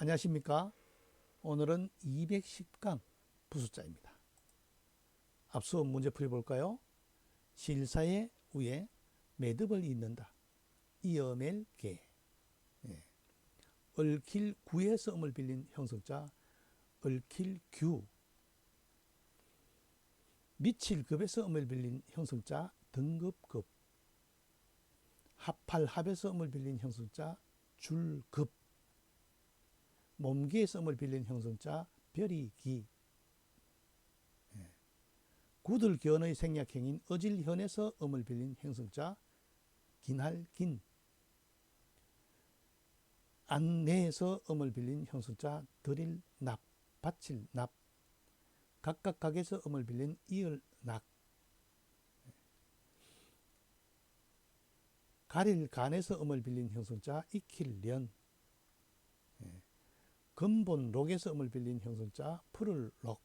안녕하십니까? 오늘은 210강 부수자입니다. 앞서 문제 풀이볼까요? 실사의 위에 매듭을 잇는다. 이어맬 개. 얽힐 구에서 음을 빌린 형성자 얽힐 규. 미칠 급에서 음을 빌린 형성자 등급급. 합할 합에서 음을 빌린 형성자 줄급. 몸기에서 음을 빌린 형성자 별이기. 구들견의 생략형인 어질현에서 음을 빌린 형성자 긴할긴. 안내에서 음을 빌린 형성자 드릴납, 바칠납. 각각각에서 음을 빌린 이을낙. 가릴간에서 음을 빌린 형성자 익힐련. 근본록에서 음을 빌린 형성자 푸를록.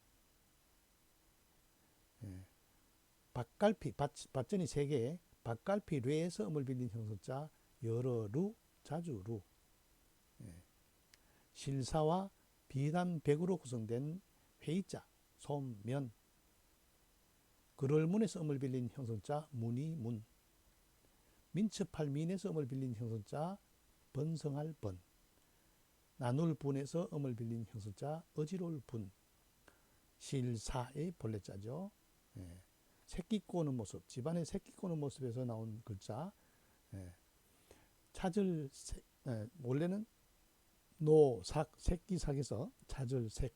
밭갈피, 밭전이 3개, 밭갈피뢰에서 음을 빌린 형성자 여러루, 자주루. 실사와 비단백으로 구성된 회의자, 솜면. 그럴문에서 음을 빌린 형성자 문이문. 민첩할 민에서 음을 빌린 형성자 번성할 번. 나눌 분에서 음을 빌린 형성자 어지러울 분. 실사의 본래자죠. 새끼 꼬는 모습, 집안의 새끼 꼬는 모습에서 나온 글자. 찾을 원래는 노삭, 새끼삭에서 찾을 색.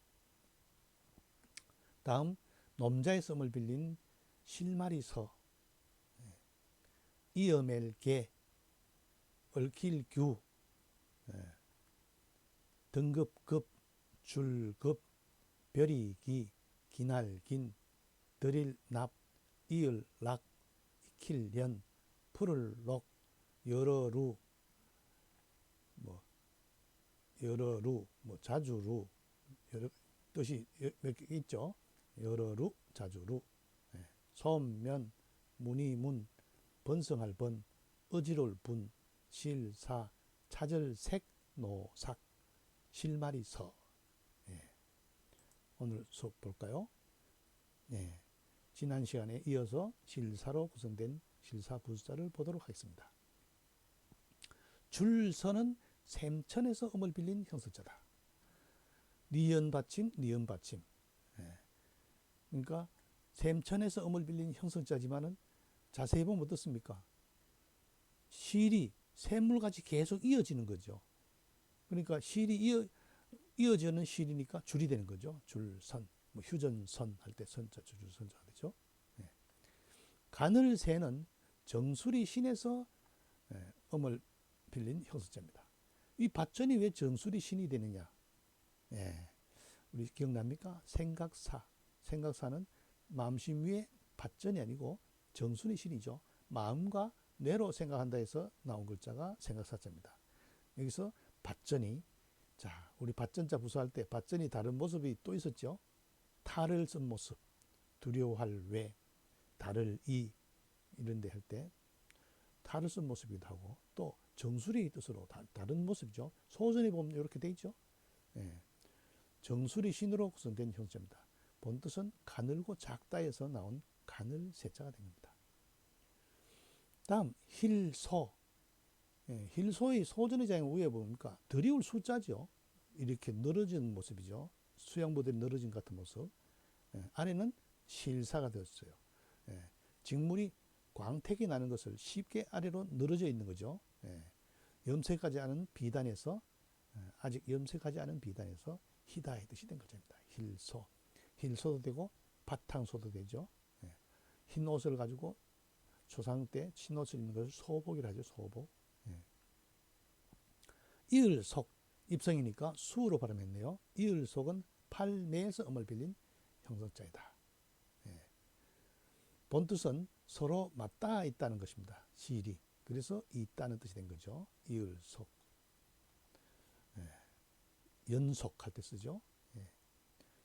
다음 놈자에서 음을 빌린 실마리서. 이어맬 개, 얽힐 규, 등급급, 줄급, 별이기, 긴할긴, 드릴납, 이을락, 익힐련, 푸를록, 여러루, 자주루, 여러 뜻이 몇 개 있죠. 여러루, 자주루. 솜면, 문이문, 번성할 번, 어지러울 분, 실사, 찾을 색, 노삭, 실마리서. 오늘 수업 볼까요? 지난 시간에 이어서 실사로 구성된 실사 부수자를 보도록 하겠습니다. 줄서는 샘천에서 음을 빌린 형성자다. 니은 받침, 니은 받침. 그러니까 샘천에서 음을 빌린 형성자지만은 자세히 보면 어떻습니까? 실이 샘물같이 계속 이어지는 거죠. 그러니까 실이 이어지는 실이니까 줄이 되는 거죠. 줄선, 휴전선 할 때 선자, 줄선자가 되죠. 가늘새는 정수리 신에서 음을 빌린 형성자입니다. 이 밭전이 왜 정수리 신이 되느냐? 우리 기억납니까? 생각사. 생각사는 마음심 위에 밭전이 아니고 정수리 신이죠. 마음과 뇌로 생각한다 해서 나온 글자가 생각사자입니다. 여기서 밭전이, 자, 우리 밭전자 부수할 때 밭전이 다른 모습이 또 있었죠. 탈을 쓴 모습, 두려워할 왜, 달을 이, 이런 데 할 때 탈을 쓴 모습이기도 하고, 또 정수리 뜻으로 다른 모습이죠. 소전에 보면 이렇게 돼 있죠. 정수리 신으로 구성된 형자입니다. 본 뜻은 가늘고 작다에서 나온 가늘새자가 된 겁니다. 다음 힐소. 힐소의 소전의 장의 위에 보니까 드리울 숫자죠. 이렇게 늘어진 모습이죠. 수양보들이 늘어진 같은 모습. 안에는 실사가 되었어요. 직물이 광택이 나는 것을 쉽게 아래로 늘어져 있는 거죠. 염색하지 않은 비단에서, 아직 염색하지 않은 비단에서 희다의 뜻이 된 글자입니다. 힐소. 힐소도 되고 바탕소도 되죠. 흰 옷을 가지고 조상 때 흰 옷을 입는 것을 소복이라 하죠. 소복. 이을속. 입성이니까 수로 발음했네요. 이을속은 팔매에서 음을 빌린 형성자이다. 본뜻은 서로 맞닿아 있다는 것입니다. 실이. 그래서 있다는 뜻이 된 거죠. 이을속. 연속할 때 쓰죠.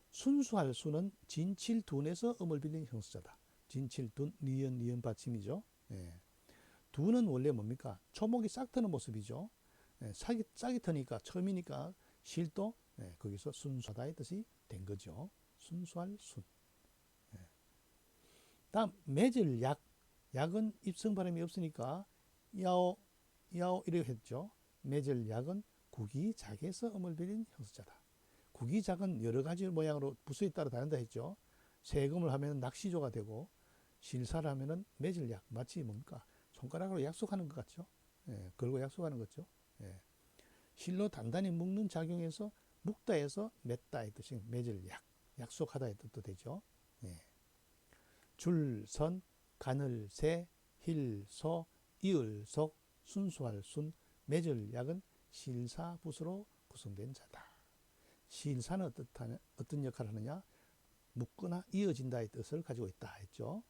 순수할 수는 진칠둔에서 음을 빌린 형수자다. 진칠둔, 니은, 니은 받침이죠. 둔은 원래 뭡니까? 초목이 싹 트는 모습이죠. 싹이 트니까 처음이니까 실도 거기서 순수하다의 뜻이 된 거죠. 순수할 순. 다음 맺을 약. 약은 입성 발음이 없으니까 야오 야오 이렇게 했죠. 맺을 약은 구기작에서 음을 빌린 형수자다. 구기작은 여러 가지 모양으로 부수에 따라 다른다 했죠. 세금을 하면 낚시조가 되고 실사를 하면은 맺을 약. 마치 뭡니까? 손가락으로 약속하는 것 같죠. 걸고 약속하는 거죠. 실로 단단히 묶는 작용에서 묶다에서 맺다의 뜻이 맺을 약. 약속하다의 뜻도 되죠. 줄, 선, 가늘, 새, 힐, 소, 이을, 속, 순수할 순, 맺을 약은 실사부수로 구성된 자다. 실사는 어떤 역할을 하느냐? 묶거나 이어진다의 뜻을 가지고 있다 했죠.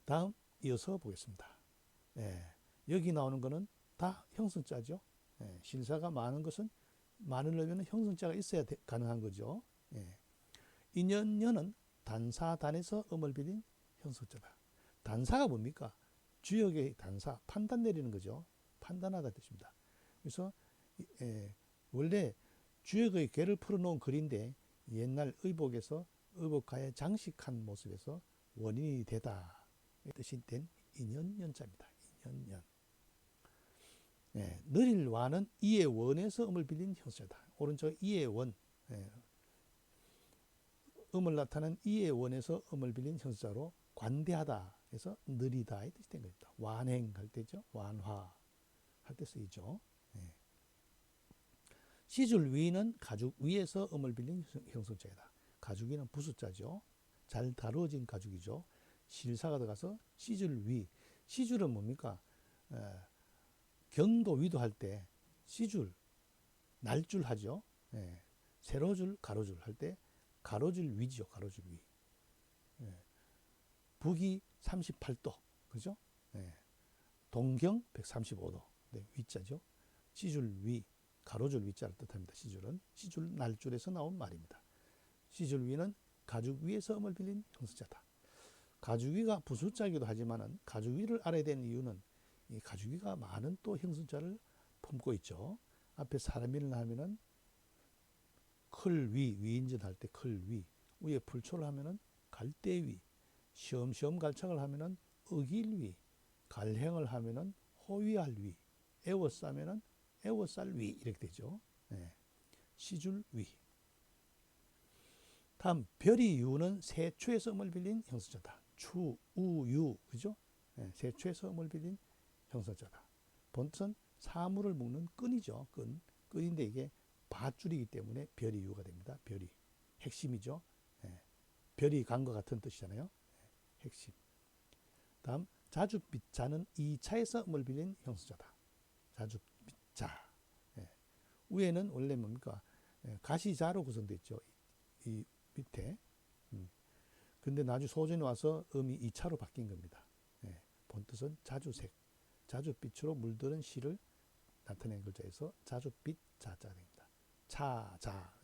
다음 이어서 보겠습니다. 여기 나오는 것은 다 형성자죠. 실사가 많은 것은 많으려면 형성자가 있어야 가능한 거죠. 인연연은 단사단에서 음을 빌린 형성자다. 단사가 뭡니까? 주역의 단사, 판단 내리는 거죠. 판단하다 뜻입니다. 그래서 원래 주역의 괴를 풀어놓은 글인데 옛날 의복에서 의복가에 장식한 모습에서 원인이 되다 뜻이 된 인연연자입니다. 인연연. 느릴 와는 이의 원에서 음을 빌린 형사다. 오른쪽 이의 원. 음을 나타낸 이의 원에서 음을 빌린 형사로 관대하다 해서 느리다의 뜻이 된 겁니다. 완행할 때죠. 완화 할 때 쓰이죠. 시줄 위는 가죽 위에서 음을 빌린 형성자이다. 가죽 위는 부수자죠. 잘 다루어진 가죽이죠. 실사가 들어가서 시줄 위. 시줄은 뭡니까? 경도 위도 할 때 시줄, 날줄 하죠. 세로줄, 가로줄 할 때 가로줄 위죠. 가로줄 위. 북위 38도. 그죠? 동경 135도. 위자죠. 시줄 위, 가로줄 위자를 뜻합니다. 시줄은. 시줄, 날줄에서 나온 말입니다. 시줄 위는 가죽 위에서 음을 빌린 형수자다. 가죽 위가 부수자이기도 하지만은 가죽 위를 알아야 되는 이유는 이 가죽 위가 많은 또 형수자를 품고 있죠. 앞에 사람이를 하면은 클 위, 위인전 할 때 클 위, 위에 풀초를 하면은 갈대 위, 시험시험 갈착을 하면은 어길 위, 갈행을 하면은 호위할 위, 애워싸면은 애워쌀 위 이렇게 되죠. 시줄 위. 다음 별이 유는 세초에서 음을 빌린 형수자다. 추, 우, 유, 그죠? 세초에서 음을 빌린 형수자다. 본뜻은 사물을 묶는 끈이죠. 끈인데 이게 밧줄이기 때문에 별이 유가 됩니다. 별이 핵심이죠. 별이 간 것 같은 뜻이잖아요. 핵심. 다음 자주빛자는 2차에서 음을 빌린 형수자다. 자주빛자. 위에는 원래 뭡니까? 가시자로 구성되어 있죠. 이 밑에. 근데 나중에 소전이 와서 음이 2차로 바뀐 겁니다. 본뜻은 자주색, 자주빛으로 물드는 시를 나타낸 글자에서 자주빛 자자가 됩니다. 차자,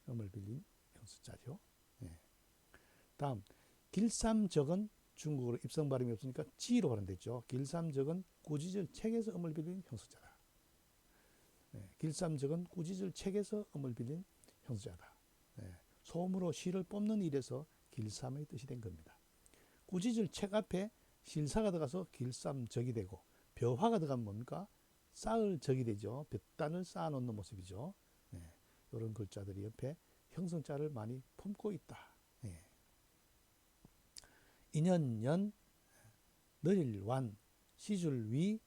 음을 빌린 형수자죠. 다음 길삼적은 중국어로 입성 발음이 없으니까 지로 발음됐죠. 길삼적은 꾸짖을 책에서 음을 빌린 형수자다. 길삼적은 꾸짖을 책에서 음을 빌린 형수자다. 소음으로 시를 뽑는 일에서 길삼의 뜻이 된 겁니다. 꾸짖을 책 앞에 실사가 들어가서 길삼적이 되고 벼화가 들어가면 뭡니까? 쌓을 적이 되죠. 볕단을 쌓아놓는 모습이죠. 이런 글자들이 옆에 형성자를 많이 품고 있다. 인연연, 느릴완, 시줄위,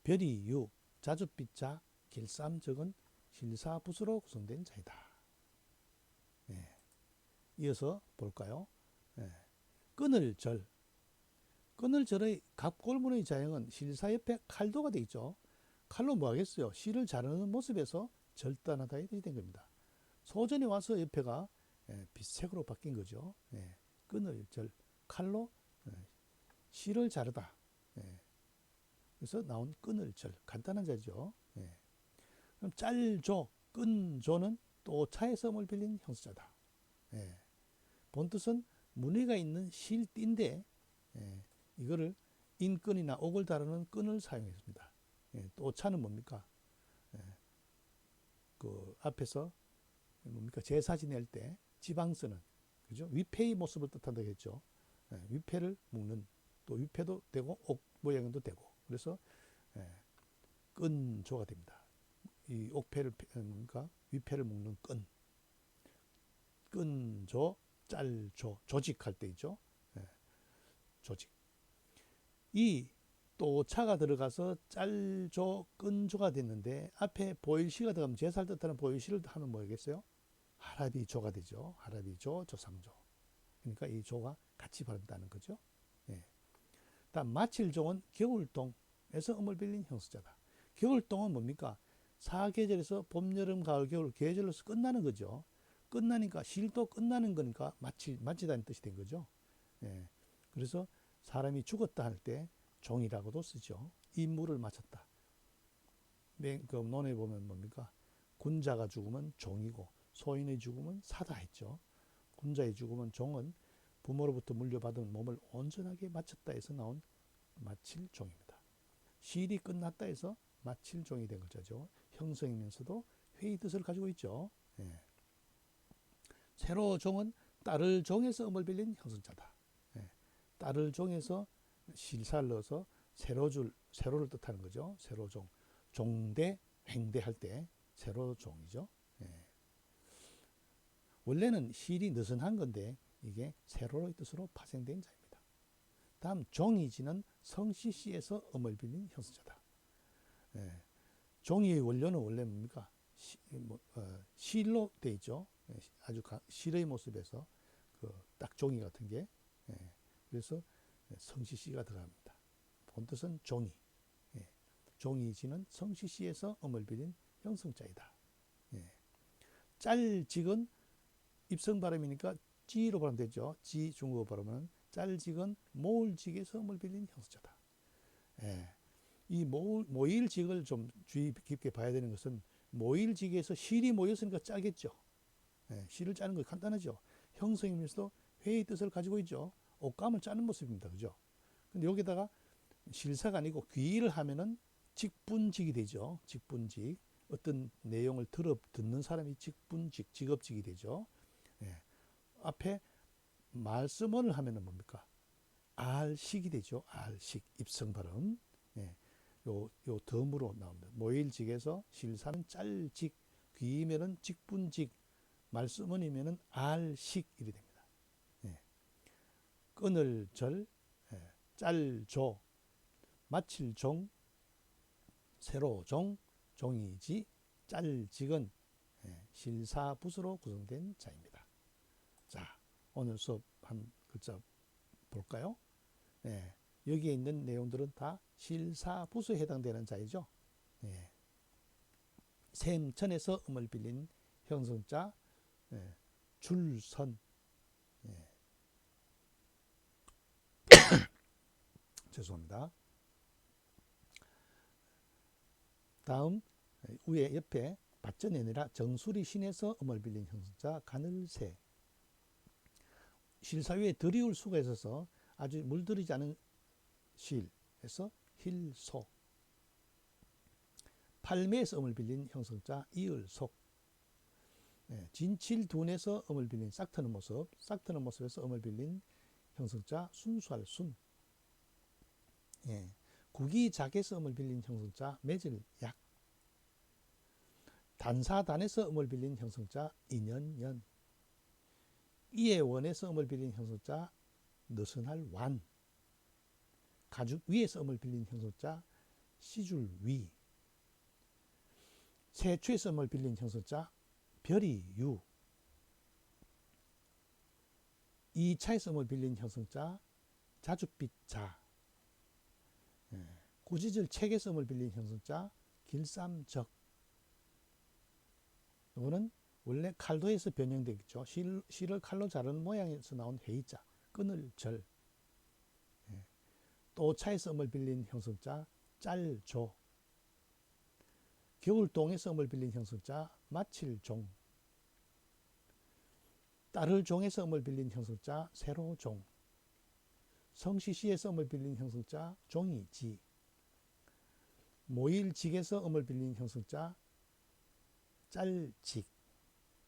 별이 유, 자주빛자, 길삼적은 실사부수로 구성된 자이다. 이어서 볼까요? 끈을절. 끈을절의 갑골문의 자형은 실사 옆에 칼도가 되어 있죠. 칼로 뭐 하겠어요? 실을 자르는 모습에서 절단하다에 된 겁니다. 소전이 와서 옆에가 빛색으로 바뀐 거죠. 끈을절. 칼로 실을 자르다. 그래서 나온 끈을절. 간단한 자죠. 그럼 짤조, 끈조는 또 차에서 음을 빌린 형수자다. 본뜻은 무늬가 있는 실띠인데 이거를 인끈이나 옥을 다루는 끈을 사용했습니다. 또 차는 뭡니까? 앞에서 뭡니까? 제사 지낼 때 지방 쓰는, 그죠? 위패의 모습을 뜻한다고 했죠. 예, 위패를 묶는, 또 위패도 되고 옥 모양도 되고, 그래서 예, 끈조가 됩니다. 이 옥패를 뭡니까? 위패를 묶는 끈, 끈조, 짤조, 조직할 때 있죠. 예, 조직. 이 또 차가 들어가서 짤조, 끈조가 됐는데 앞에 보일시가 들어가면 제사를 뜻하는 보일시를 하면 뭐겠어요? 하라비조가 되죠. 하라비조, 조상조. 그러니까 이 조가 같이 발음다는 거죠. 예. 다음 마칠종은 겨울동에서 음을 빌린 형수자다. 겨울동은 뭡니까? 사계절에서 봄, 여름, 가을, 겨울 계절로서 끝나는 거죠. 끝나니까 실도 끝나는 거니까 마치다는 뜻이 된 거죠. 예. 그래서 사람이 죽었다 할 때 종이라고도 쓰죠. 임무를 마쳤다. 그 논에 보면 뭡니까? 군자가 죽으면 종이고 소인의 죽음은 사다 했죠. 군자의 죽음은 종은 부모로부터 물려받은 몸을 온전하게 마쳤다 해서 나온 마칠종입니다. 시일이 끝났다 해서 마칠종이 된 글자죠. 형성이면서도 회의 뜻을 가지고 있죠. 예. 세로종은 딸을 종에서 음을 빌린 형성자다. 예. 딸을 종에서 실사를 넣어서 세로를 뜻하는 거죠. 세로종. 종대, 횡대할 때 세로종이죠. 예. 원래는 시일이 느슨한 건데 이게 세로의 뜻으로 파생된 자입니다. 다음 종이지는 성시시에서 음을 빌린 형수자다. 예. 종이의 원료는 원래 뭡니까? 실로 돼 있죠. 예. 아주 실의 모습에서 딱 종이 같은 게. 예. 그래서 성시시가 들어갑니다. 본뜻은 종이. 예. 종이지는 성시시에서 음을 빌린 형성자이다. 예. 짤직은 입성 발음이니까 지로 발음되죠. 지 중국어 발음은 짤직은 모을직에서 음을 빌린 형수자다. 예. 이 모일직을 좀 주의 깊게 봐야 되는 것은 모일직에서 실이 모였으니까 짜겠죠. 예. 실을 짜는 거 간단하죠. 형성이면서도 회의 뜻을 가지고 있죠. 옷감을 짜는 모습입니다. 그죠? 근데 여기다가 실사가 아니고 귀의를 하면은 직분직이 되죠. 직분직. 어떤 내용을 듣는 사람이 직분직, 직업직이 되죠. 예. 앞에 말씀을 하면은 뭡니까? 알식이 되죠. 알식, 입성 발음. 예. 요 덤으로 나옵니다. 모일직에서 실사는 짤직, 귀이면은 직분직, 말씀은이면은 알식 이렇게 됩니다. 예. 끊을 절, 예. 짤조, 마칠 종, 세로 종, 종이지, 짤직은 예. 실사부수로 구성된 자입니다. 자, 오늘 수업 한 글자 볼까요? 예, 여기에 있는 내용들은 다 실사부수에 해당되는 자이죠. 예, 샘천에서 음을 빌린 형성자, 예, 줄선. 예, 죄송합니다. 다음 위에 옆에 밭전이 아니라 정수리 신에서 음을 빌린 형성자 가늘새. 실사 위에 들이울 수가 있어서 아주 물들이지 않은 실에서 힐소. 팔매에서 음을 빌린 형성자 이을속. 예, 진칠둔에서 음을 빌린 싹트는 모습, 싹트는 모습에서 음을 빌린 형성자 순수할 순. 예, 구기작에서 음을 빌린 형성자 맺을 약. 단사단에서 음을 빌린 형성자 인연연. 이해원에서 음을 빌린 형성자 느슨할 완. 가죽 위에서 음을 빌린 형성자 시줄 위. 세추에서 음을 빌린 형성자 별이 유. 2차에서 음을 빌린 형성자 자줏빛 자. 구지절 책에서 음을 빌린 형성자 길쌈적. 이거는 원래 칼도에서 변형되겠죠. 실을 칼로 자르는 모양에서 나온 회의자, 끊을 절. 또 차에서 음을 빌린 형성자 짤조. 겨울동에서 음을 빌린 형성자 마칠종. 딸을 종에서 음을 빌린 형성자 세로종. 성시시에서 음을 빌린 형성자 종이지. 모일직에서 음을 빌린 형성자 짤직,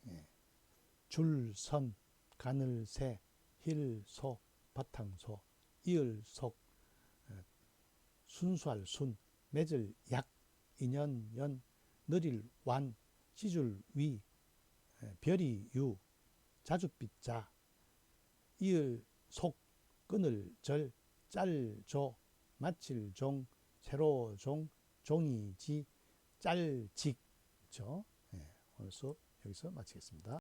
예. 줄선, 가늘새, 힐소, 바탕소, 이을속, 순수할 순, 맺을 약, 인연연, 느릴 완, 찢을 위, 별이 유, 자줏빛자, 이을 속, 끊을 절, 짤조, 마칠 종, 세로 종, 종이지, 짤직. 오늘 수업 여기서 마치겠습니다.